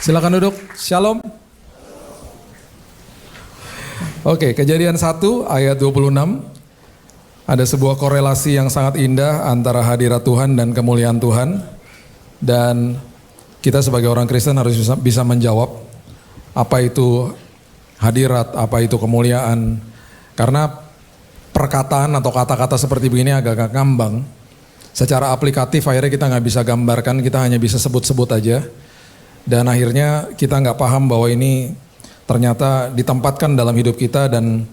Silakan duduk. Shalom. Oke, Kejadian 1 ayat 26. Ada sebuah korelasi yang sangat indah antara hadirat Tuhan dan kemuliaan Tuhan. Dan kita sebagai orang Kristen harus bisa menjawab apa itu hadirat, apa itu kemuliaan. Karena perkataan atau kata-kata seperti begini agak-agak ngambang. Secara aplikatif akhirnya kita nggak bisa gambarkan, kita hanya bisa sebut-sebut aja. Dan akhirnya kita nggak paham bahwa ini ternyata ditempatkan dalam hidup kita dan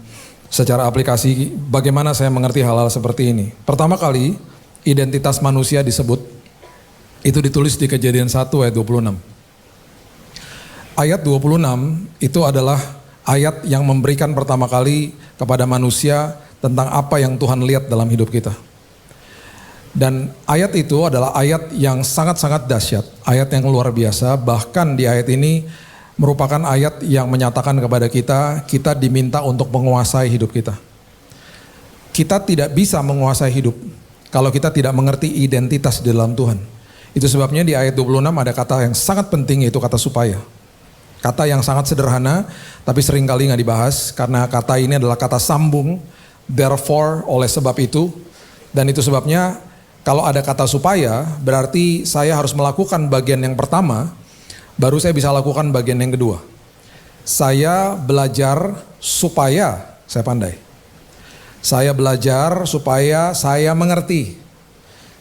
secara aplikasi bagaimana saya mengerti hal-hal seperti ini. Pertama kali identitas manusia disebut, itu ditulis di Kejadian 1 ayat 26. Ayat 26 itu adalah ayat yang memberikan pertama kali kepada manusia tentang apa yang Tuhan lihat dalam hidup kita. Dan ayat itu adalah ayat yang sangat-sangat dahsyat, ayat yang luar biasa. Bahkan di ayat ini merupakan ayat yang menyatakan kepada kita, kita diminta untuk menguasai hidup kita. Kita tidak bisa menguasai hidup kalau kita tidak mengerti identitas di dalam Tuhan. Itu sebabnya di ayat 26 ada kata yang sangat penting, yaitu kata supaya. Kata yang sangat sederhana, tapi seringkali nggak dibahas, karena kata ini adalah kata sambung, therefore, oleh sebab itu. Dan itu sebabnya kalau ada kata supaya, berarti saya harus melakukan bagian yang pertama, baru saya bisa lakukan bagian yang kedua. Saya belajar supaya saya pandai. Saya belajar supaya saya mengerti.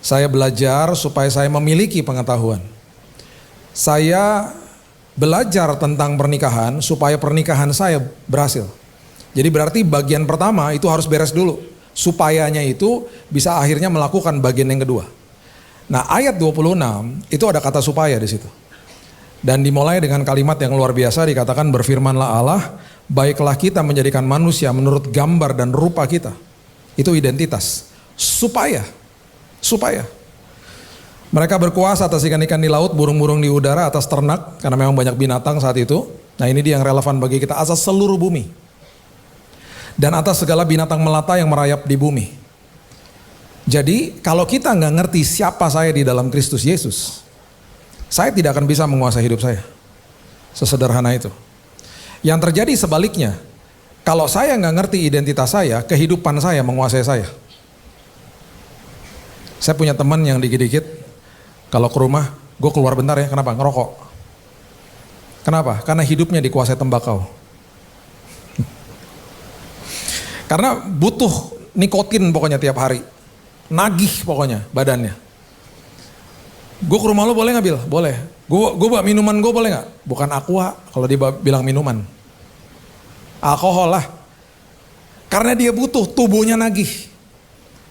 Saya belajar supaya saya memiliki pengetahuan. Saya belajar tentang pernikahan supaya pernikahan saya berhasil. Jadi berarti bagian pertama itu harus beres dulu. Supayanya itu bisa akhirnya melakukan bagian yang kedua. Nah, ayat 26 itu ada kata supaya di situ. Dan dimulai dengan kalimat yang luar biasa, dikatakan berfirmanlah Allah, baiklah kita menjadikan manusia menurut gambar dan rupa kita. Itu identitas. Supaya. Mereka berkuasa atas ikan-ikan di laut, burung-burung di udara, atas ternak, karena memang banyak binatang saat itu. Nah, ini dia yang relevan bagi kita, atas seluruh bumi. Dan atas segala binatang melata yang merayap di bumi. Jadi kalau kita nggak ngerti siapa saya di dalam Kristus Yesus, saya tidak akan bisa menguasai hidup saya. Sesederhana itu. Yang terjadi sebaliknya, kalau saya nggak ngerti identitas saya, kehidupan saya menguasai saya. Saya punya teman yang dikit-dikit, kalau ke rumah, gue keluar bentar ya, kenapa? Ngerokok. Kenapa? Karena hidupnya dikuasai tembakau. Karena butuh nikotin pokoknya tiap hari. Nagih pokoknya badannya. Gue ke rumah lo boleh gak Bil? Boleh. Gue bawa minuman gue boleh gak? Bukan aqua kalau dia bilang minuman. Alkohol lah. Karena dia butuh, tubuhnya nagih.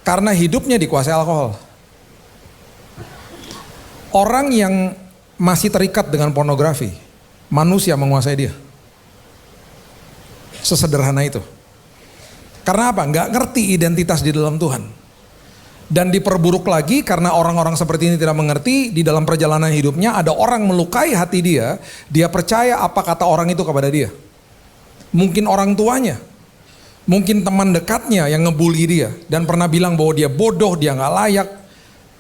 Karena hidupnya dikuasai alkohol. Orang yang masih terikat dengan pornografi, manusia menguasai dia. Sesederhana itu. Karena apa? Nggak ngerti identitas di dalam Tuhan. Dan diperburuk lagi karena orang-orang seperti ini tidak mengerti, di dalam perjalanan hidupnya ada orang melukai hati dia, dia percaya apa kata orang itu kepada dia. Mungkin orang tuanya, mungkin teman dekatnya yang ngebully dia dan pernah bilang bahwa dia bodoh, dia nggak layak,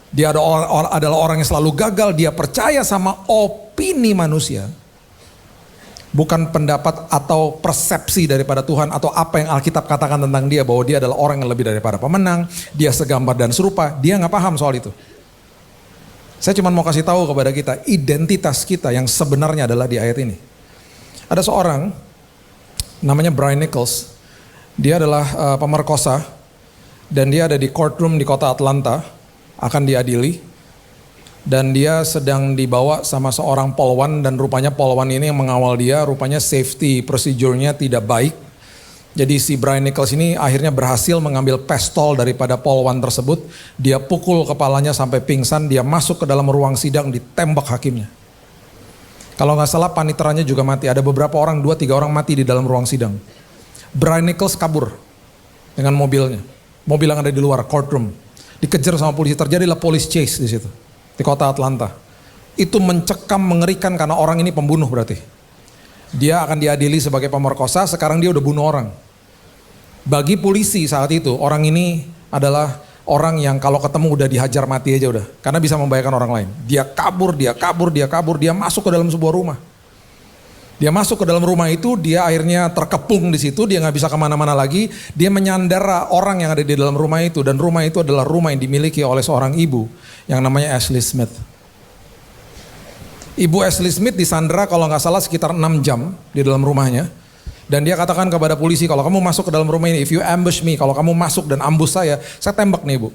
dia adalah orang yang selalu gagal, dia percaya sama opini manusia. Bukan pendapat atau persepsi daripada Tuhan atau apa yang Alkitab katakan tentang dia, bahwa dia adalah orang yang lebih daripada pemenang, dia segambar dan serupa, dia nggak paham soal itu. Saya cuma mau kasih tahu kepada kita, identitas kita yang sebenarnya adalah di ayat ini. Ada seorang, namanya Brian Nichols, dia adalah pemerkosa, dan dia ada di courtroom di kota Atlanta, akan diadili. Dan dia sedang dibawa sama seorang polwan, dan rupanya polwan ini yang mengawal dia, rupanya safety procedure-nya tidak baik. Jadi si Brian Nichols ini akhirnya berhasil mengambil pistol daripada polwan tersebut. Dia pukul kepalanya sampai pingsan, dia masuk ke dalam ruang sidang, ditembak hakimnya. Kalau nggak salah paniteranya juga mati, ada beberapa orang, 2-3 orang mati di dalam ruang sidang. Brian Nichols kabur dengan mobilnya, mobil yang ada di luar courtroom. Dikejar sama polisi, terjadilah police chase di situ. Di kota Atlanta. Itu mencekam, mengerikan karena orang ini pembunuh berarti. Dia akan diadili sebagai pemerkosa, sekarang dia udah bunuh orang. Bagi polisi saat itu, orang ini adalah orang yang kalau ketemu udah dihajar mati aja udah. Karena bisa membahayakan orang lain. Dia kabur, dia masuk ke dalam sebuah rumah. Dia masuk ke dalam rumah itu, dia akhirnya terkepung di situ, dia nggak bisa kemana-mana lagi. Dia menyandera orang yang ada di dalam rumah itu, dan rumah itu adalah rumah yang dimiliki oleh seorang ibu yang namanya Ashley Smith. Ibu Ashley Smith disandera kalau nggak salah sekitar 6 jam di dalam rumahnya. Dan dia katakan kepada polisi, kalau kamu masuk ke dalam rumah ini, if you ambush me, kalau kamu masuk dan ambush saya tembak nih ibu.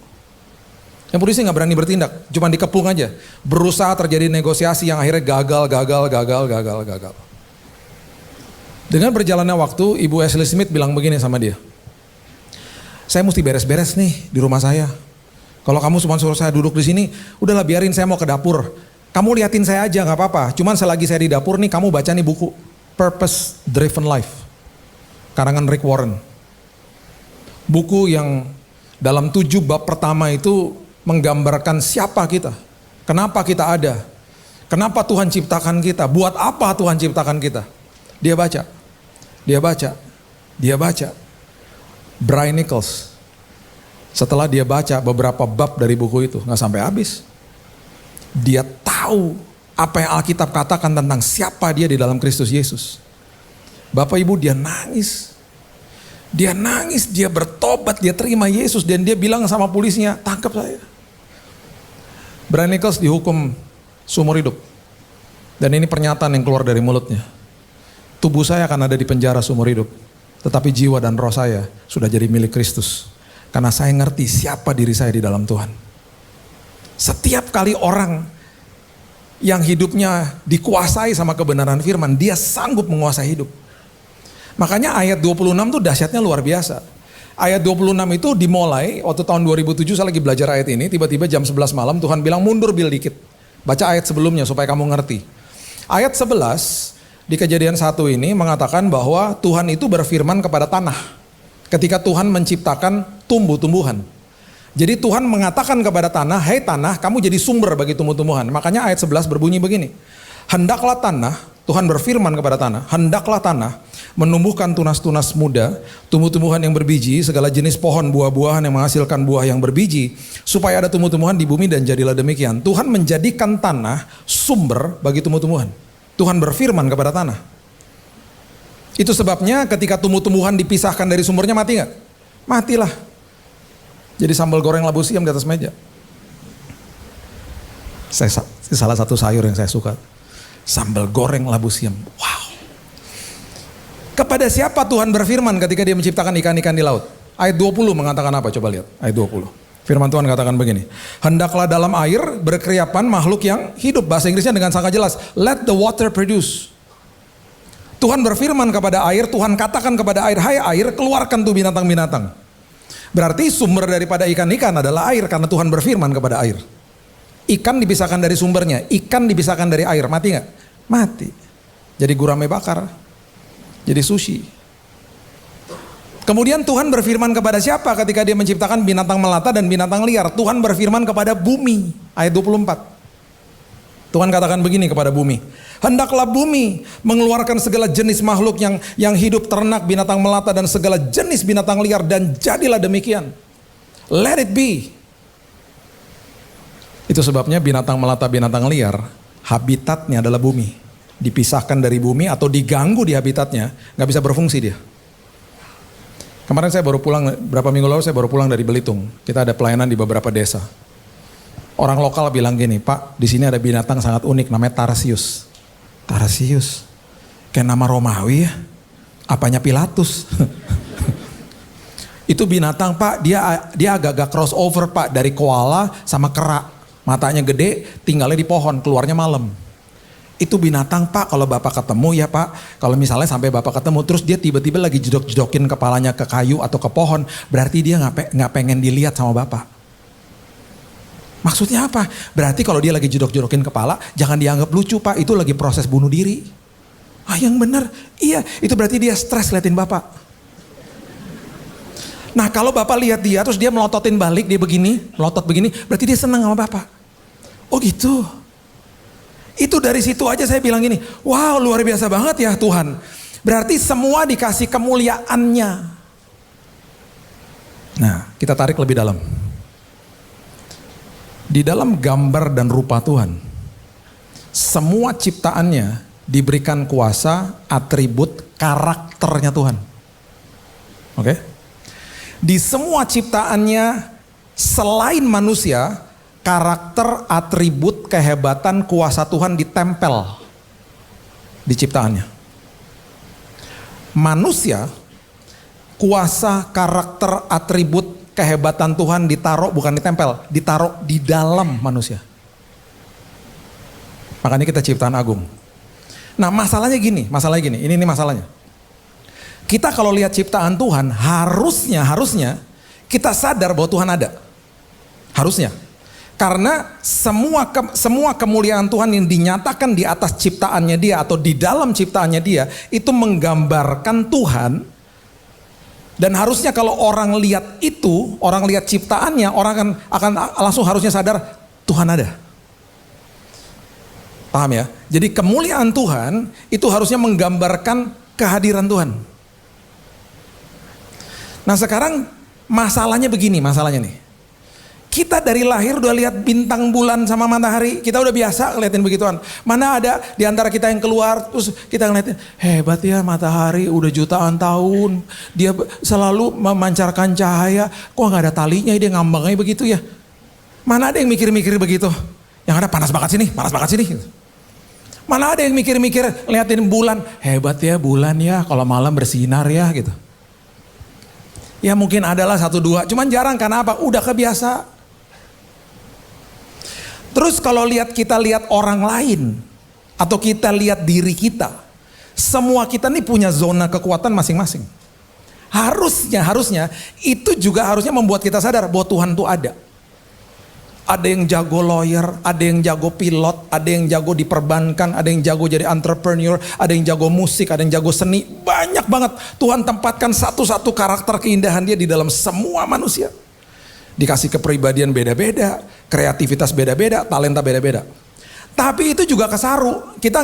Yang polisi nggak berani bertindak, cuma dikepung aja. Berusaha terjadi negosiasi yang akhirnya gagal. Dengan berjalannya waktu, Ibu Ashley Smith bilang begini sama dia. Saya mesti beres-beres nih di rumah saya. Kalau kamu cuma suruh saya duduk di sini, udahlah biarin saya mau ke dapur. Kamu liatin saya aja nggak apa-apa. Cuman selagi saya di dapur nih, kamu baca nih buku Purpose Driven Life, karangan Rick Warren. Buku yang dalam 7 bab pertama itu menggambarkan siapa kita, kenapa kita ada, kenapa Tuhan ciptakan kita, buat apa Tuhan ciptakan kita. Dia baca. Brian Nichols, setelah dia baca beberapa bab dari buku itu, nggak sampai habis. Dia tahu apa yang Alkitab katakan tentang siapa dia di dalam Kristus Yesus. Bapak Ibu, dia nangis, dia bertobat, dia terima Yesus, dan dia bilang sama polisinya, tangkap saya. Brian Nichols dihukum seumur hidup. Dan ini pernyataan yang keluar dari mulutnya. Tubuh saya akan ada di penjara seumur hidup, tetapi jiwa dan roh saya sudah jadi milik Kristus. Karena saya ngerti siapa diri saya di dalam Tuhan. Setiap kali orang yang hidupnya dikuasai sama kebenaran firman, dia sanggup menguasai hidup. Makanya ayat 26 tuh dahsyatnya luar biasa. Ayat 26 itu dimulai waktu tahun 2007 saya lagi belajar ayat ini, tiba-tiba jam 11 malam Tuhan bilang mundur Bill dikit. Baca ayat sebelumnya supaya kamu ngerti. Ayat 11 di Kejadian 1 ini mengatakan bahwa Tuhan itu berfirman kepada tanah ketika Tuhan menciptakan tumbuh-tumbuhan. Jadi Tuhan mengatakan kepada tanah, hei tanah, kamu jadi sumber bagi tumbuh-tumbuhan. Makanya ayat 11 berbunyi begini. Hendaklah tanah, Tuhan berfirman kepada tanah, hendaklah tanah menumbuhkan tunas-tunas muda, tumbuh-tumbuhan yang berbiji, segala jenis pohon buah-buahan yang menghasilkan buah yang berbiji, supaya ada tumbuh-tumbuhan di bumi, dan jadilah demikian. Tuhan menjadikan tanah sumber bagi tumbuh-tumbuhan. Tuhan berfirman kepada tanah. Itu sebabnya ketika tumbuh-tumbuhan dipisahkan dari sumbernya, mati nggak? Matilah. Jadi sambal goreng labu siam di atas meja. Salah satu sayur yang saya suka. Sambal goreng labu siam. Wow. Kepada siapa Tuhan berfirman ketika dia menciptakan ikan-ikan di laut? Ayat 20 mengatakan apa? Coba lihat. Ayat 20. Firman Tuhan katakan begini. Hendaklah dalam air berkeriapan makhluk yang hidup. Bahasa Inggrisnya dengan sangat jelas. Let the water produce. Tuhan berfirman kepada air, Tuhan katakan kepada air, hai air, keluarkan tuh binatang-binatang. Berarti sumber daripada ikan-ikan adalah air, karena Tuhan berfirman kepada air. Ikan dipisahkan dari sumbernya, ikan dipisahkan dari air, mati nggak? Mati. Jadi gurame bakar, jadi sushi. Kemudian Tuhan berfirman kepada siapa ketika dia menciptakan binatang melata dan binatang liar? Tuhan berfirman kepada bumi, ayat 24. Tuhan katakan begini kepada bumi, hendaklah bumi mengeluarkan segala jenis makhluk yang hidup, ternak, binatang melata, dan segala jenis binatang liar, dan jadilah demikian. Let it be. Itu sebabnya binatang melata, binatang liar, habitatnya adalah bumi. Dipisahkan dari bumi atau diganggu di habitatnya, gak bisa berfungsi dia. Kemarin saya baru pulang, berapa minggu lalu saya baru pulang dari Belitung. Kita ada pelayanan di beberapa desa. Orang lokal bilang gini, Pak, di sini ada binatang sangat unik namanya Tarsius. Tarsius, kayak nama Romawi ya. Apanya Pilatus? Itu binatang Pak, dia agak-agak crossover Pak, dari koala sama kera. Matanya gede, tinggalnya di pohon, keluarnya malam. Itu binatang Pak, kalau Bapak ketemu ya Pak, kalau misalnya sampai Bapak ketemu terus dia tiba-tiba lagi jedok-jedokin kepalanya ke kayu atau ke pohon, berarti dia nggak pengen dilihat sama Bapak. Maksudnya apa? Berarti kalau dia lagi jedok-jedokin kepala, jangan dianggap lucu Pak, itu lagi proses bunuh diri. Ah yang benar, iya, itu berarti dia stres liatin Bapak. Nah kalau Bapak lihat dia terus dia melototin balik, dia begini, melotot begini, berarti dia senang sama Bapak. Oh gitu. Itu dari situ aja saya bilang gini, wow luar biasa banget ya Tuhan. Berarti semua dikasih kemuliaannya. Nah kita tarik lebih dalam. Di dalam gambar dan rupa Tuhan, semua ciptaannya diberikan kuasa, atribut, karakternya Tuhan. Oke? Di semua ciptaannya selain manusia, karakter, atribut, kehebatan, kuasa Tuhan ditempel di ciptaannya. Manusia, kuasa, karakter, atribut, kehebatan Tuhan ditaruh, bukan ditempel, ditaruh di dalam manusia. Makanya kita ciptaan agung. Nah masalahnya gini, ini masalahnya. Kita kalau lihat ciptaan Tuhan, harusnya kita sadar bahwa Tuhan ada. Harusnya. Karena semua kemuliaan Tuhan yang dinyatakan di atas ciptaannya dia atau di dalam ciptaannya dia itu menggambarkan Tuhan. Dan harusnya kalau orang lihat itu, orang lihat ciptaannya, orang akan langsung harusnya sadar Tuhan ada. Paham ya? Jadi kemuliaan Tuhan itu harusnya menggambarkan kehadiran Tuhan. Nah sekarang masalahnya begini, nih. Kita dari lahir udah lihat bintang, bulan sama matahari, kita udah biasa ngeliatin begituan. Mana ada di antara kita yang keluar terus kita ngeliatin, hebat ya matahari udah jutaan tahun, dia selalu memancarkan cahaya, kok gak ada talinya dia ngambangnya begitu ya. Mana ada yang mikir-mikir begitu, yang ada panas banget sini. Mana ada yang mikir-mikir ngeliatin bulan, hebat ya bulan ya kalau malam bersinar ya gitu. Ya mungkin adalah 1-2, cuman jarang, karena apa? Udah kebiasa. Terus kalau kita lihat orang lain, atau kita lihat diri kita, semua kita nih punya zona kekuatan masing-masing. Harusnya itu juga harusnya membuat kita sadar bahwa Tuhan tuh ada. Ada yang jago lawyer, ada yang jago pilot, ada yang jago di perbankan, ada yang jago jadi entrepreneur, ada yang jago musik, ada yang jago seni. Banyak banget Tuhan tempatkan satu-satu karakter keindahan dia di dalam semua manusia. Dikasih kepribadian beda-beda, kreativitas beda-beda, talenta beda-beda. Tapi itu juga kesaru. Kita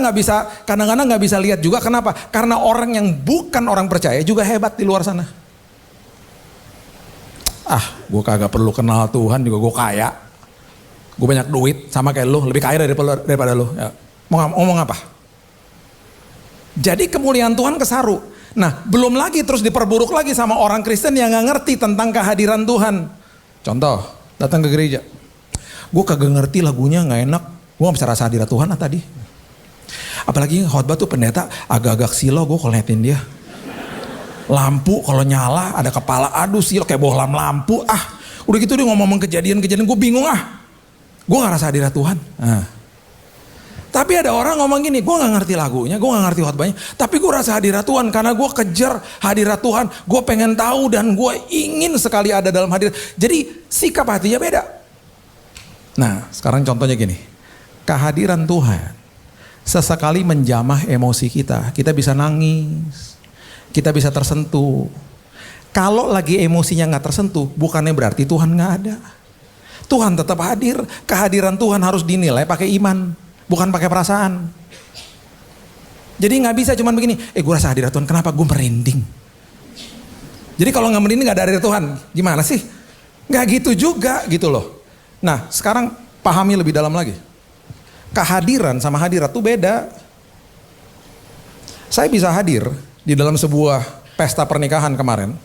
kadang-kadang nggak bisa lihat juga. Kenapa? Karena orang yang bukan orang percaya juga hebat di luar sana. Gue kagak perlu kenal Tuhan juga gue kaya. Gue banyak duit sama kayak lu, lebih kaya daripada lu. Ya. Mau ngomong apa? Jadi kemuliaan Tuhan kesaru. Nah belum lagi terus diperburuk lagi sama orang Kristen yang gak ngerti tentang kehadiran Tuhan. Contoh, datang ke gereja. Gue kagak ngerti lagunya gak enak. Gue gak bisa rasa hadirat Tuhan tadi. Apalagi khotbah tuh pendeta agak-agak silo, gue kalau liatin dia. Lampu kalau nyala ada kepala, aduh silo kayak bohlam lampu. Udah gitu dia ngomong kejadian-kejadian, gue bingung gue gak rasa hadirat Tuhan. Tapi ada orang ngomong gini, gue gak ngerti lagunya, gue gak ngerti khotbahnya, tapi gue rasa hadirat Tuhan karena gue kejar hadirat Tuhan, gue pengen tahu dan gue ingin sekali ada dalam hadirat. Jadi sikap hatinya beda. Nah sekarang contohnya gini, kehadiran Tuhan sesekali menjamah emosi kita bisa nangis, kita bisa tersentuh. Kalau lagi emosinya gak tersentuh, bukannya berarti Tuhan gak ada. Tuhan tetap hadir, kehadiran Tuhan harus dinilai pakai iman. Bukan pakai perasaan. Jadi gak bisa cuman begini, gue rasa hadirat Tuhan, kenapa gue merinding? Jadi kalau gak merinding gak ada hadirat Tuhan, gimana sih? Gak gitu juga gitu loh. Nah sekarang pahami lebih dalam lagi. Kehadiran sama hadirat tuh beda. Saya bisa hadir di dalam sebuah pesta pernikahan kemarin.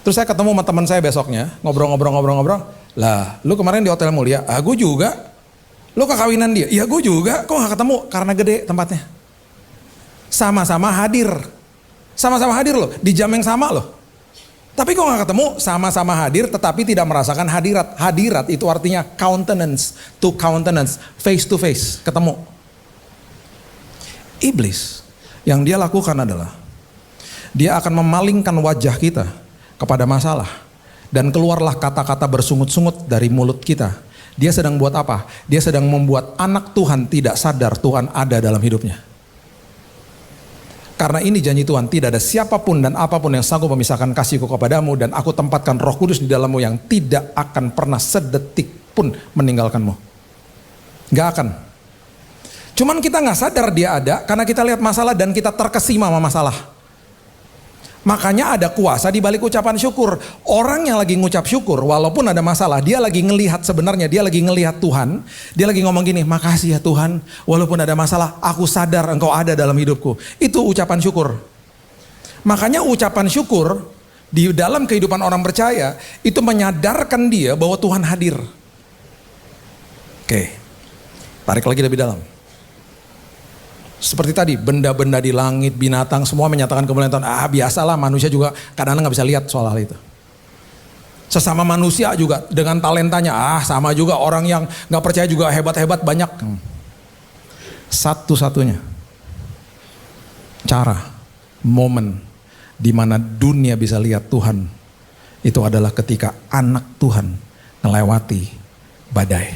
Terus saya ketemu sama teman saya besoknya, ngobrol. Lah lu kemarin di Hotel Mulia, gue juga. Lo kekawinan dia? Iya gue juga. Kok gak ketemu? Karena gede tempatnya. Sama-sama hadir loh. Di jam yang sama loh. Tapi kok gak ketemu? Sama-sama hadir tetapi tidak merasakan hadirat. Hadirat itu artinya countenance to countenance. Face to face. Ketemu. Iblis yang dia lakukan adalah dia akan memalingkan wajah kita kepada masalah. Dan keluarlah kata-kata bersungut-sungut dari mulut kita. Dia sedang buat apa? Dia sedang membuat anak Tuhan tidak sadar Tuhan ada dalam hidupnya. Karena ini janji Tuhan, tidak ada siapapun dan apapun yang sanggup memisahkan kasihku kepadamu, dan aku tempatkan Roh Kudus di dalammu yang tidak akan pernah sedetik pun meninggalkanmu. Gak akan. Cuman kita gak sadar dia ada karena kita lihat masalah dan kita terkesima sama masalah. Makanya ada kuasa di balik ucapan syukur. Orang yang lagi ngucap syukur, walaupun ada masalah, dia lagi ngelihat sebenarnya, dia lagi ngelihat Tuhan. Dia lagi ngomong gini, makasih ya Tuhan, walaupun ada masalah, aku sadar Engkau ada dalam hidupku. Itu ucapan syukur. Makanya ucapan syukur di dalam kehidupan orang percaya, itu menyadarkan dia bahwa Tuhan hadir. Oke, tarik lagi lebih dalam. Seperti tadi, benda-benda di langit, binatang, semua menyatakan kemuliaan Tuhan. Biasalah, manusia juga kadang-kadang gak bisa lihat soal hal itu. Sesama manusia juga dengan talentanya, sama juga orang yang gak percaya juga hebat-hebat banyak. Satu-satunya cara, momen di mana dunia bisa lihat Tuhan, itu adalah ketika anak Tuhan melewati badai.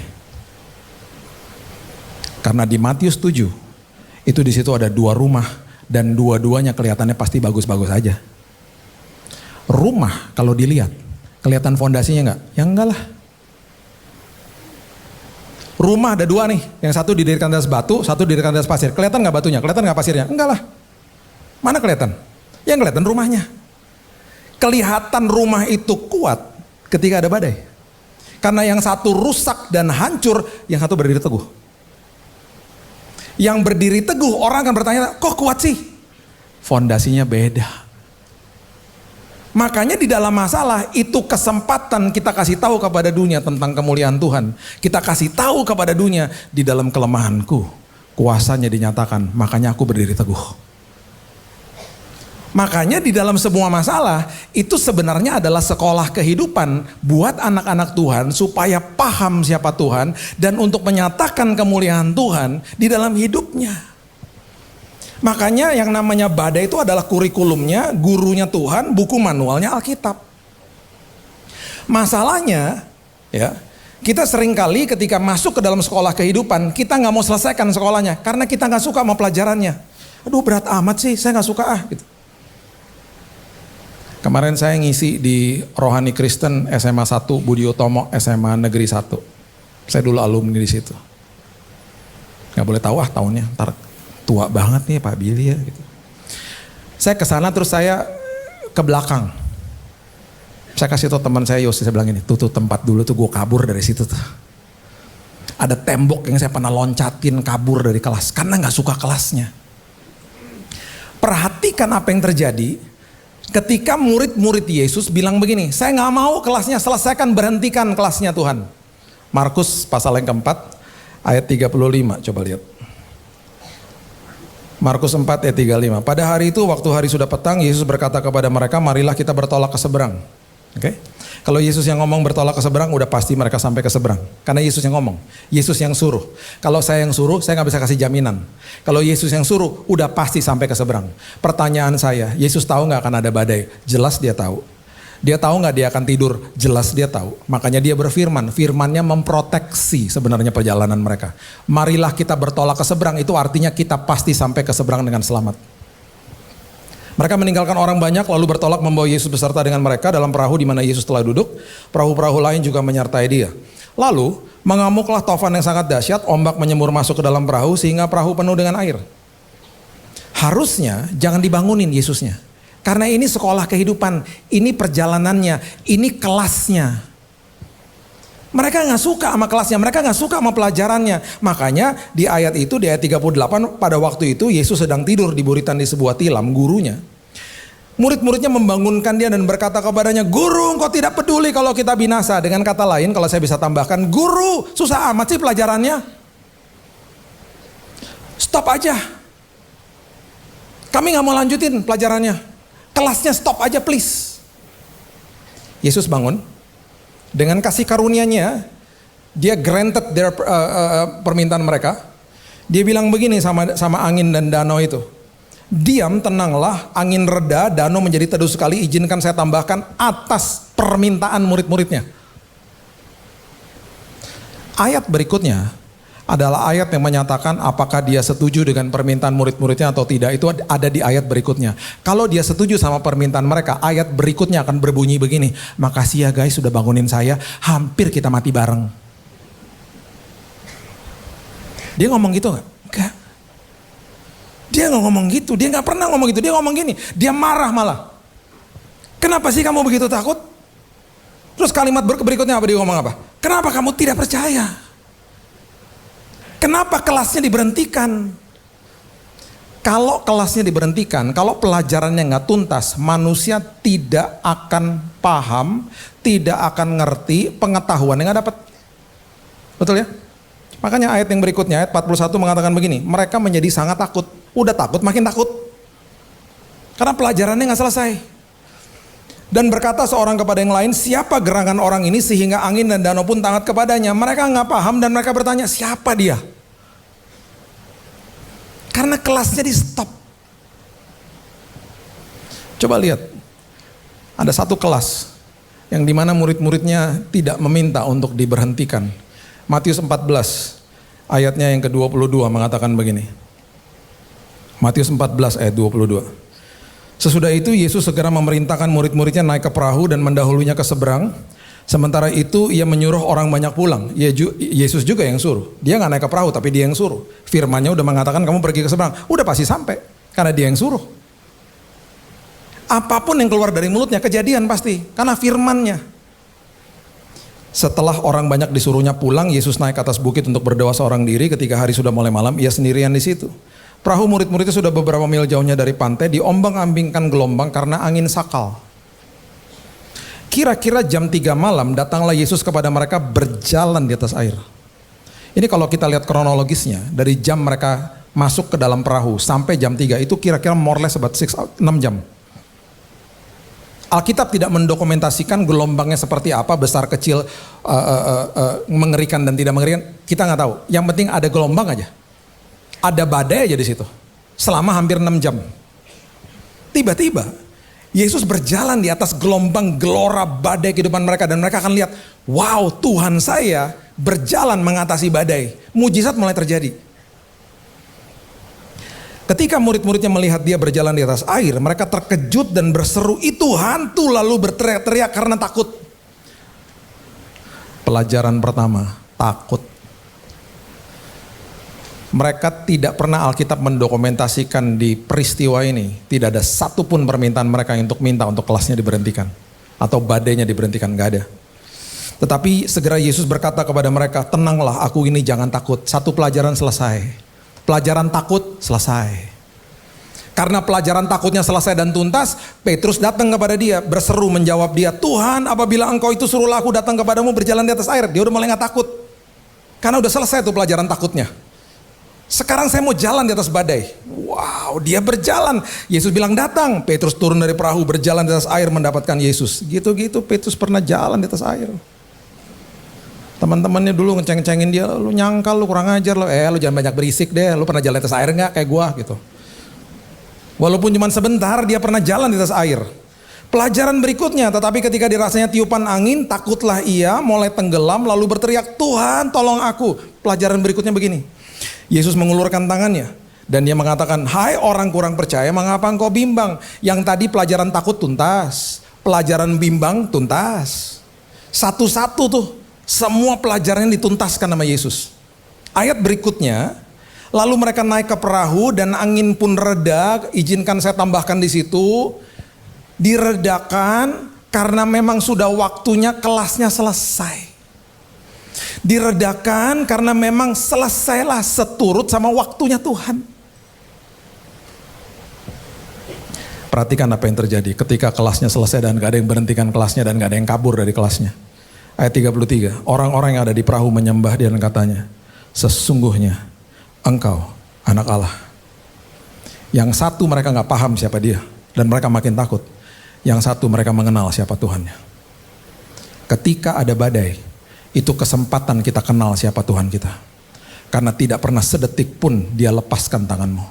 Karena di Matius 7, itu di situ ada 2 rumah dan dua-duanya kelihatannya pasti bagus-bagus aja. Rumah kalau dilihat, kelihatan fondasinya enggak? Ya enggak lah. Rumah ada 2 nih, yang satu didirikan atas batu, satu didirikan atas pasir. Kelihatan enggak batunya? Kelihatan enggak pasirnya? Enggak lah. Mana kelihatan? Yang kelihatan rumahnya. Kelihatan rumah itu kuat ketika ada badai. Karena yang satu rusak dan hancur, yang satu berdiri teguh. Yang berdiri teguh, orang akan bertanya, kok kuat sih? Fondasinya beda. Makanya di dalam masalah itu kesempatan kita kasih tahu kepada dunia tentang kemuliaan Tuhan. Kita kasih tahu kepada dunia, di dalam kelemahanku kuasanya dinyatakan, makanya aku berdiri teguh. Makanya di dalam semua masalah itu sebenarnya adalah sekolah kehidupan buat anak-anak Tuhan supaya paham siapa Tuhan dan untuk menyatakan kemuliaan Tuhan di dalam hidupnya. Makanya yang namanya badai itu adalah kurikulumnya, gurunya Tuhan, buku manualnya Alkitab. Masalahnya ya, kita seringkali ketika masuk ke dalam sekolah kehidupan, kita nggak mau selesaikan sekolahnya karena kita nggak suka sama pelajarannya. Aduh berat amat sih, saya nggak suka gitu. Kemarin saya ngisi di Rohani Kristen SMA 1 Budi Utomo SMA Negeri 1. Saya dulu alumni di situ. Gak boleh tahu tahunnya, ntar tua banget nih Pak Billy ya gitu. Saya kesana terus saya ke belakang. Saya kasih tau teman saya Yosi, saya bilang ini, tuh tempat dulu tuh gue kabur dari situ tuh. Ada tembok yang saya pernah loncatin kabur dari kelas karena gak suka kelasnya. Perhatikan apa yang terjadi. Ketika murid-murid Yesus bilang begini, saya gak mau kelasnya selesaikan, berhentikan kelasnya Tuhan. Markus pasal yang keempat ayat 35, coba lihat. Markus 4 ayat 35. Pada hari itu waktu hari sudah petang, Yesus berkata kepada mereka, marilah kita bertolak ke seberang. Oke? Kalau Yesus yang ngomong bertolak ke seberang, udah pasti mereka sampai ke seberang. Karena Yesus yang ngomong, Yesus yang suruh. Kalau saya yang suruh, saya gak bisa kasih jaminan. Kalau Yesus yang suruh, udah pasti sampai ke seberang. Pertanyaan saya, Yesus tahu gak akan ada badai? Jelas dia tahu. Dia tahu gak dia akan tidur? Jelas dia tahu. Makanya dia berfirman, firmannya memproteksi sebenarnya perjalanan mereka. Marilah kita bertolak ke seberang, itu artinya kita pasti sampai ke seberang dengan selamat. Mereka meninggalkan orang banyak lalu bertolak membawa Yesus beserta dengan mereka dalam perahu di mana Yesus telah duduk. Perahu-perahu lain juga menyertai dia. Lalu mengamuklah taufan yang sangat dahsyat, ombak menyembur masuk ke dalam perahu sehingga perahu penuh dengan air. Harusnya jangan dibangunin Yesusnya. Karena ini sekolah kehidupan, ini perjalanannya, ini kelasnya. Mereka gak suka sama kelasnya, mereka gak suka sama pelajarannya. Makanya di ayat itu, di ayat 38, pada waktu itu Yesus sedang tidur di buritan di sebuah tilam, gurunya. Murid-muridnya membangunkan dia dan berkata kepadanya, Guru, engkau tidak peduli kalau kita binasa. Dengan kata lain, kalau saya bisa tambahkan, Guru, susah amat sih pelajarannya. Stop aja. Kami gak mau lanjutin pelajarannya. Kelasnya stop aja please. Yesus bangun. Dengan kasih karunia-Nya, dia granted their permintaan mereka. Dia bilang begini sama angin dan danau itu. Diam, tenanglah, angin reda, danau menjadi teduh sekali, izinkan saya tambahkan atas permintaan murid-muridnya. Ayat berikutnya adalah ayat yang menyatakan apakah dia setuju dengan permintaan murid-muridnya atau tidak. Itu ada di ayat berikutnya. Kalau dia setuju sama permintaan mereka, ayat berikutnya akan berbunyi begini. Makasih ya guys sudah bangunin saya, hampir kita mati bareng. Dia ngomong gitu gak? Enggak. Dia gak ngomong gitu, dia gak pernah ngomong gitu. Dia ngomong gini, dia marah malah. Kenapa sih kamu begitu takut? Terus kalimat berikutnya apa dia ngomong apa? Kenapa kamu tidak percaya? Kenapa kelasnya diberhentikan? Kalau kelasnya diberhentikan, kalau pelajarannya nggak tuntas, manusia tidak akan paham, tidak akan ngerti, pengetahuan yang nggak dapat. Betul ya? Makanya ayat yang berikutnya, ayat 41 mengatakan begini, mereka menjadi sangat takut. Udah takut, makin takut. Karena pelajarannya nggak selesai. Dan berkata seorang kepada yang lain, siapa gerangan orang ini sehingga angin dan danau pun taat kepadanya. Mereka nggak paham dan mereka bertanya, siapa dia? Karena kelasnya di stop. Coba lihat, ada satu kelas yang dimana murid-muridnya tidak meminta untuk diberhentikan. Matius 14 ayatnya yang ke-22 mengatakan begini. Matius 14 ayat 22. Sesudah itu Yesus segera memerintahkan murid-muridnya naik ke perahu dan mendahulunya ke seberang. Sementara itu ia menyuruh orang banyak pulang. Yesus juga yang suruh. Dia nggak naik ke perahu tapi dia yang suruh. Firman-Nya udah mengatakan kamu pergi ke seberang. Udah pasti sampai karena dia yang suruh. Apapun yang keluar dari mulutnya kejadian pasti karena firman-Nya. Setelah orang banyak disuruhnya pulang, Yesus naik ke atas bukit untuk berdoa seorang diri. Ketika hari sudah mulai malam, ia sendirian di situ. Perahu murid-muridnya sudah beberapa mil jauhnya dari pantai, diombang-ambingkan gelombang karena angin sakal. Kira-kira jam 3 malam datanglah Yesus kepada mereka berjalan di atas air. Ini kalau kita lihat kronologisnya, dari jam mereka masuk ke dalam perahu sampai jam 3 itu kira-kira more or less about 6 jam. Alkitab tidak mendokumentasikan gelombangnya seperti apa, besar kecil, mengerikan dan tidak mengerikan. Kita nggak tahu. Yang penting ada gelombang aja. Ada badai aja di situ. Selama hampir 6 jam. Tiba-tiba Yesus berjalan di atas gelombang gelora badai kehidupan mereka. Dan mereka akan lihat, wow, Tuhan saya berjalan mengatasi badai. Mujizat mulai terjadi. Ketika murid-muridnya melihat dia berjalan di atas air, mereka terkejut dan berseru, itu hantu, lalu berteriak-teriak karena takut. Pelajaran pertama, takut. Mereka tidak pernah Alkitab mendokumentasikan di peristiwa ini. Tidak ada satupun permintaan mereka untuk minta untuk kelasnya diberhentikan. Atau badainya diberhentikan, gak ada. Tetapi segera Yesus berkata kepada mereka, tenanglah, aku ini jangan takut. Satu pelajaran selesai. Pelajaran takut selesai. Karena pelajaran takutnya selesai dan tuntas, Petrus datang kepada dia, berseru menjawab dia, Tuhan apabila engkau itu suruhlah aku datang kepadamu berjalan di atas air. Dia udah mulai gak takut. Karena udah selesai tuh pelajaran takutnya. Sekarang saya mau jalan di atas badai. Wow, dia berjalan. Yesus bilang datang. Petrus turun dari perahu berjalan di atas air mendapatkan Yesus. Gitu-gitu Petrus pernah jalan di atas air. Teman-temannya dulu ngeceng-cengin dia, lu nyangkal, lu kurang ajar, lu jangan banyak berisik deh, lu pernah jalan di atas air nggak kayak gua gitu. Walaupun cuma sebentar dia pernah jalan di atas air. Pelajaran berikutnya, tetapi ketika dirasanya tiupan angin, takutlah ia, mulai tenggelam lalu berteriak, Tuhan tolong aku. Pelajaran berikutnya begini. Yesus mengulurkan tangannya dan dia mengatakan, hai orang kurang percaya, mengapa engkau bimbang? Yang tadi pelajaran takut tuntas, pelajaran bimbang tuntas. Satu-satu tuh, semua pelajaran yang dituntaskan sama Yesus. Ayat berikutnya, lalu mereka naik ke perahu dan angin pun reda. Izinkan saya tambahkan di situ, diredakan karena memang sudah waktunya kelasnya selesai. Diredakan karena memang selesailah seturut sama waktunya Tuhan. Perhatikan apa yang terjadi ketika kelasnya selesai dan gak ada yang berhentikan kelasnya dan gak ada yang kabur dari kelasnya. Ayat 33, orang-orang yang ada di perahu menyembah dia dan katanya, sesungguhnya engkau anak Allah. Yang satu mereka gak paham siapa dia dan mereka makin takut. Yang satu mereka mengenal siapa Tuhannya. Ketika ada badai, itu kesempatan kita kenal siapa Tuhan kita. Karena tidak pernah sedetik pun dia lepaskan tanganmu.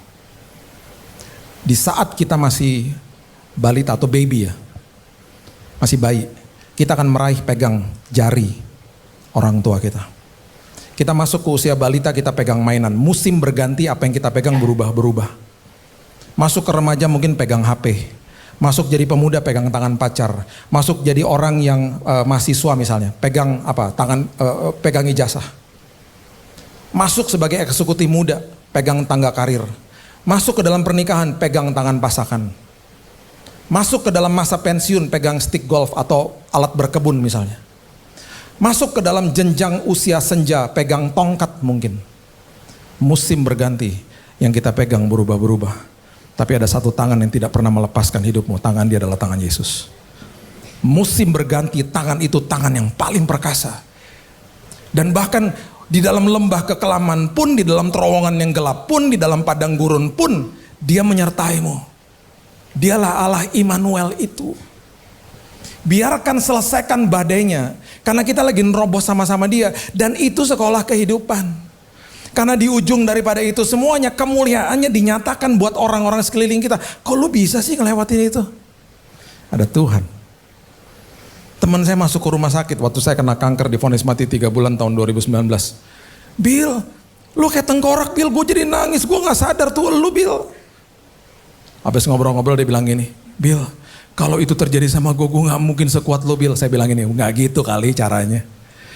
Di saat kita masih balita atau baby ya, masih bayi, kita akan meraih pegang jari orang tua kita. Kita masuk ke usia balita, kita pegang mainan. Musim berganti, apa yang kita pegang berubah-berubah. Masuk ke remaja mungkin pegang HP. Masuk jadi pemuda pegang tangan pacar. Masuk jadi orang yang mahasiswa misalnya, pegang apa? Pegang ijazah. Masuk sebagai eksekutif muda, pegang tangga karir. Masuk ke dalam pernikahan, pegang tangan pasangan. Masuk ke dalam masa pensiun pegang stick golf atau alat berkebun misalnya. Masuk ke dalam jenjang usia senja pegang tongkat mungkin. Musim berganti, yang kita pegang berubah-berubah. Tapi ada satu tangan yang tidak pernah melepaskan hidupmu, tangan dia adalah tangan Yesus. Musim berganti, tangan itu tangan yang paling perkasa. Dan bahkan di dalam lembah kekelaman pun, di dalam terowongan yang gelap pun, di dalam padang gurun pun, dia menyertaimu. Dialah Allah Immanuel itu. Biarkan selesaikan badainya, karena kita lagi nerobos sama-sama dia. Dan itu sekolah kehidupan. Karena di ujung daripada itu semuanya, kemuliaannya dinyatakan buat orang-orang sekeliling kita. Kok lu bisa sih ngelewatin itu? Ada Tuhan. Teman saya masuk ke rumah sakit waktu saya kena kanker, divonis mati 3 bulan tahun 2019. Bill, lu kayak tengkorak Bill, gue jadi nangis, gue gak sadar tuh lu Bill. Habis ngobrol-ngobrol dia bilang gini, Bill, kalau itu terjadi sama gue gak mungkin sekuat lu Bill. Saya bilang gini, gak gitu kali caranya.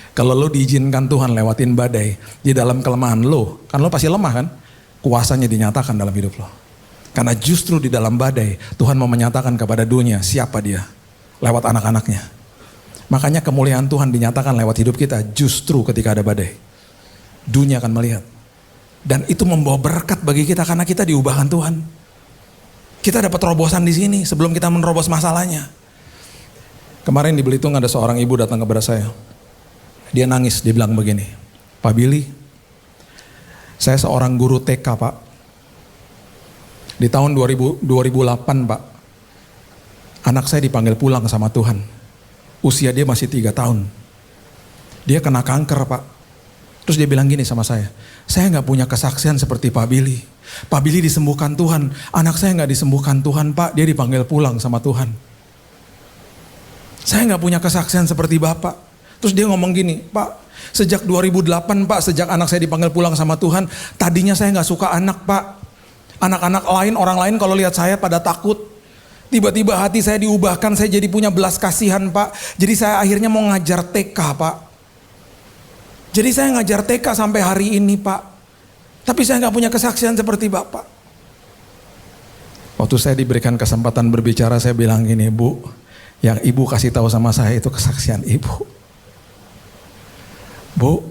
Kalau lu diizinkan Tuhan lewatin badai, di dalam kelemahan lu, kan lu pasti lemah kan? Kuasanya dinyatakan dalam hidup lo. Karena justru di dalam badai, Tuhan mau menyatakan kepada dunia siapa dia. Lewat anak-anaknya. Makanya kemuliaan Tuhan dinyatakan lewat hidup kita justru ketika ada badai. Dunia akan melihat. Dan itu membawa berkat bagi kita karena kita diubahkan Tuhan. Kita dapat terobosan di sini sebelum kita menerobos masalahnya. Kemarin di Belitung ada seorang ibu datang kepada saya. Dia nangis, dia bilang begini, Pak Billy, saya seorang guru TK Pak. Di tahun 2008 Pak, anak saya dipanggil pulang sama Tuhan. Usia dia masih 3 tahun. Dia kena kanker Pak. Terus dia bilang gini sama saya gak punya kesaksian seperti Pak Billy. Pak Billy disembuhkan Tuhan, anak saya gak disembuhkan Tuhan Pak, dia dipanggil pulang sama Tuhan. Saya gak punya kesaksian seperti Bapak. Terus dia ngomong gini, Pak, sejak 2008 Pak, sejak anak saya dipanggil pulang sama Tuhan, tadinya saya gak suka anak Pak. Anak-anak lain, orang lain kalau lihat saya pada takut. Tiba-tiba hati saya diubahkan, saya jadi punya belas kasihan Pak. Jadi saya akhirnya mau ngajar TK Pak. Jadi saya ngajar TK sampai hari ini Pak. Tapi saya gak punya kesaksian seperti Bapak. Waktu saya diberikan kesempatan berbicara, saya bilang gini, Bu, yang Ibu kasih tahu sama saya itu kesaksian Ibu. Bu,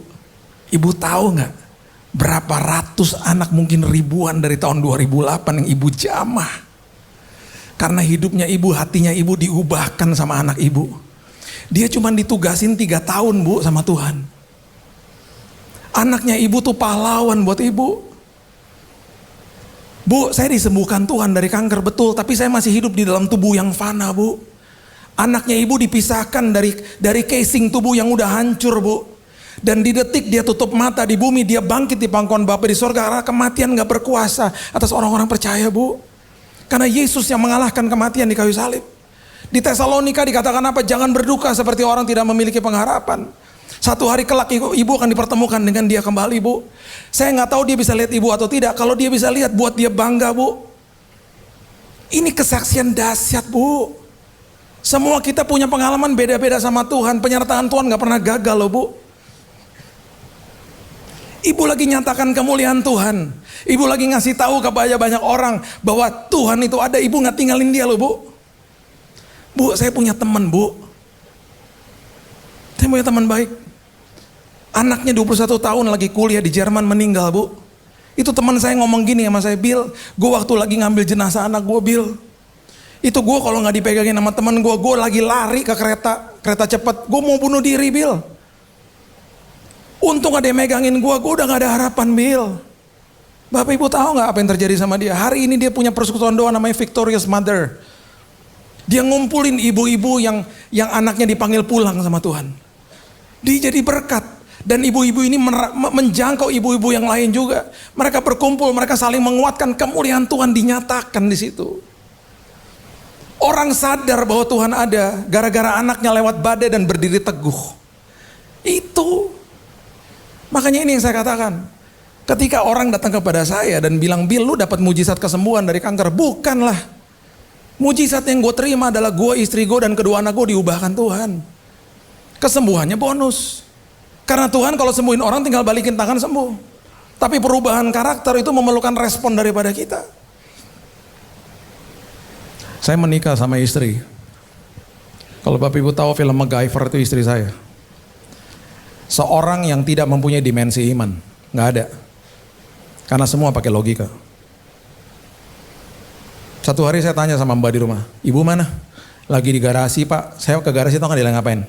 Ibu tahu nggak berapa ratus anak, mungkin ribuan dari tahun 2008 yang Ibu jamah. Karena hidupnya Ibu, hatinya Ibu diubahkan sama anak Ibu. Dia cuma ditugasin 3 tahun Bu sama Tuhan. Anaknya Ibu tuh pahlawan buat Ibu. Bu, saya disembuhkan Tuhan dari kanker betul, tapi saya masih hidup di dalam tubuh yang fana Bu. Anaknya Ibu dipisahkan dari casing tubuh yang udah hancur Bu. Dan di detik dia tutup mata di bumi, dia bangkit di pangkuan Bapa di sorga. Karena kematian gak berkuasa atas orang-orang percaya Bu. Karena Yesus yang mengalahkan kematian di kayu salib. Di Tesalonika dikatakan apa? Jangan berduka seperti orang tidak memiliki pengharapan. Satu hari kelak ibu akan dipertemukan dengan dia kembali Bu. Saya gak tahu dia bisa lihat ibu atau tidak. Kalau dia bisa lihat, buat dia bangga Bu. Ini kesaksian dahsyat Bu. Semua kita punya pengalaman beda-beda sama Tuhan. Penyertaan Tuhan gak pernah gagal loh Bu. Ibu lagi nyatakan kemuliaan Tuhan. Ibu lagi ngasih tahu kepada banyak orang bahwa Tuhan itu ada. Ibu gak tinggalin dia loh Bu. Bu, saya punya teman Bu. Saya punya teman baik. Anaknya 21 tahun lagi kuliah di Jerman meninggal Bu. Itu teman saya ngomong gini sama saya, Bill, gue waktu lagi ngambil jenazah anak gue Bill. Itu gue kalau gak dipegangin sama teman gue lagi lari ke kereta cepat. Gue mau bunuh diri Bill. Untung ada yang megangin gue udah gak ada harapan Bill. Bapak Ibu tahu gak apa yang terjadi sama dia? Hari ini dia punya persekutuan doa namanya Victorious Mother. Dia ngumpulin ibu-ibu yang anaknya dipanggil pulang sama Tuhan. Dia jadi berkat. Dan ibu-ibu ini menjangkau ibu-ibu yang lain juga. Mereka berkumpul, mereka saling menguatkan, kemuliaan Tuhan dinyatakan di situ. Orang sadar bahwa Tuhan ada gara-gara anaknya lewat badai dan berdiri teguh. Itu. Makanya ini yang saya katakan. Ketika orang datang kepada saya dan bilang, Bill, lu dapat mujizat kesembuhan dari kanker. Bukanlah. Mujizat yang gue terima adalah gue, istri gue, dan kedua anak gue diubahkan Tuhan. Kesembuhannya bonus. Karena Tuhan kalau sembuhin orang tinggal balikin tangan sembuh. Tapi perubahan karakter itu memerlukan respon daripada kita. Saya menikah sama istri. Kalau Bapak Ibu tahu film MacGyver itu istri saya. Seorang yang tidak mempunyai dimensi iman. Nggak ada. Karena semua pakai logika. Satu hari saya tanya sama mbak di rumah, ibu mana? Lagi di garasi pak, saya ke garasi tau gak dia ngapain?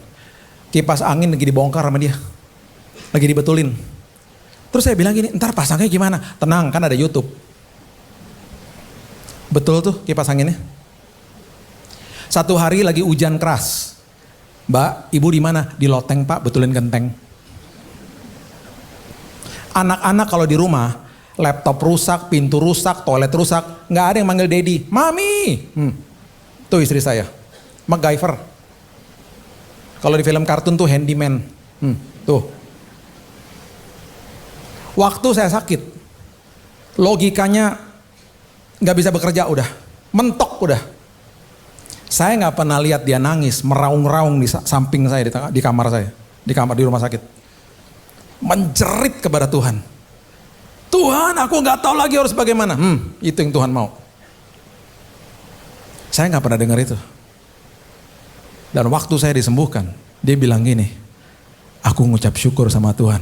Kipas angin lagi dibongkar sama dia. Lagi dibetulin. Terus saya bilang gini, ntar pasangnya gimana? Tenang, kan ada YouTube. Betul tuh kipas anginnya. Satu hari lagi hujan keras. Mbak, ibu di mana? Di loteng pak, betulin genteng. Anak-anak kalau di rumah, laptop rusak, pintu rusak, toilet rusak, nggak ada yang manggil daddy, mami. Tuh istri saya, MacGyver. Kalau di film kartun tuh handyman. Tuh. Waktu saya sakit, logikanya nggak bisa bekerja udah, mentok udah. Saya nggak pernah lihat dia nangis, meraung-raung di samping saya di kamar saya, di rumah sakit, menjerit kepada Tuhan. Tuhan, aku nggak tahu lagi harus bagaimana. Itu yang Tuhan mau. Saya nggak pernah dengar itu. Dan waktu saya disembuhkan, dia bilang gini, aku ngucap syukur sama Tuhan.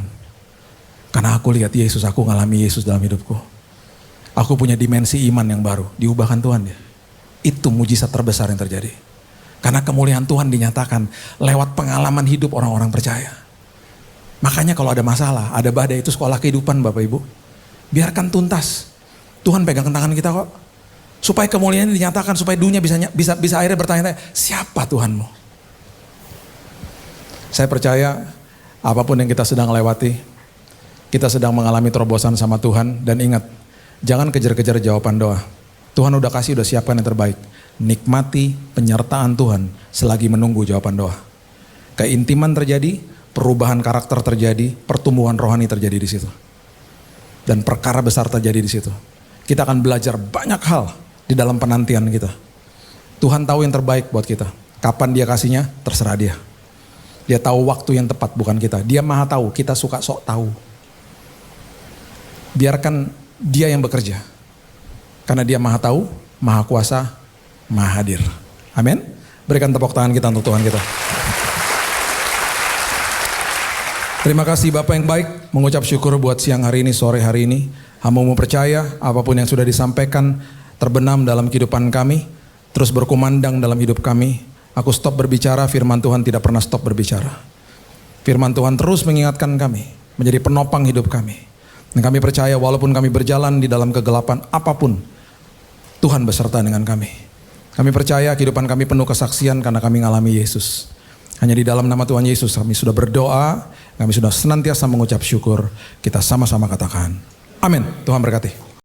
Karena aku lihat Yesus, aku ngalami Yesus dalam hidupku. Aku punya dimensi iman yang baru, diubahkan Tuhan dia. Itu mujizat terbesar yang terjadi. Karena kemuliaan Tuhan dinyatakan lewat pengalaman hidup orang-orang percaya. Makanya kalau ada masalah, ada badai, itu sekolah kehidupan Bapak Ibu. Biarkan tuntas. Tuhan pegang tangan kita kok. Supaya kemuliaan dinyatakan, supaya dunia bisa akhirnya bertanya, siapa Tuhanmu? Saya percaya apapun yang kita sedang lewati, kita sedang mengalami terobosan sama Tuhan. Dan ingat, jangan kejar-kejar jawaban doa. Tuhan udah kasih, udah siapkan yang terbaik. Nikmati penyertaan Tuhan selagi menunggu jawaban doa. Keintiman terjadi, perubahan karakter terjadi, pertumbuhan rohani terjadi di situ. Dan perkara besar terjadi di situ. Kita akan belajar banyak hal di dalam penantian kita. Tuhan tahu yang terbaik buat kita. Kapan dia kasihnya, terserah dia. Dia tahu waktu yang tepat, bukan kita. Dia maha tahu, kita suka sok tahu. Biarkan dia yang bekerja. Karena dia maha tahu, maha kuasa, maha hadir. Amin. Berikan tepuk tangan kita untuk Tuhan kita. Terima kasih Bapak yang baik, mengucap syukur buat siang hari ini, sore hari ini. Hamba-Mu percaya apapun yang sudah disampaikan terbenam dalam kehidupan kami, terus berkumandang dalam hidup kami. Aku stop berbicara, firman Tuhan tidak pernah stop berbicara. Firman Tuhan terus mengingatkan kami, menjadi penopang hidup kami. Dan kami percaya walaupun kami berjalan di dalam kegelapan apapun, Tuhan beserta dengan kami. Kami percaya kehidupan kami penuh kesaksian karena kami mengalami Yesus. Hanya di dalam nama Tuhan Yesus kami sudah berdoa, kami sudah senantiasa mengucap syukur. Kita sama-sama katakan, amin. Tuhan berkati.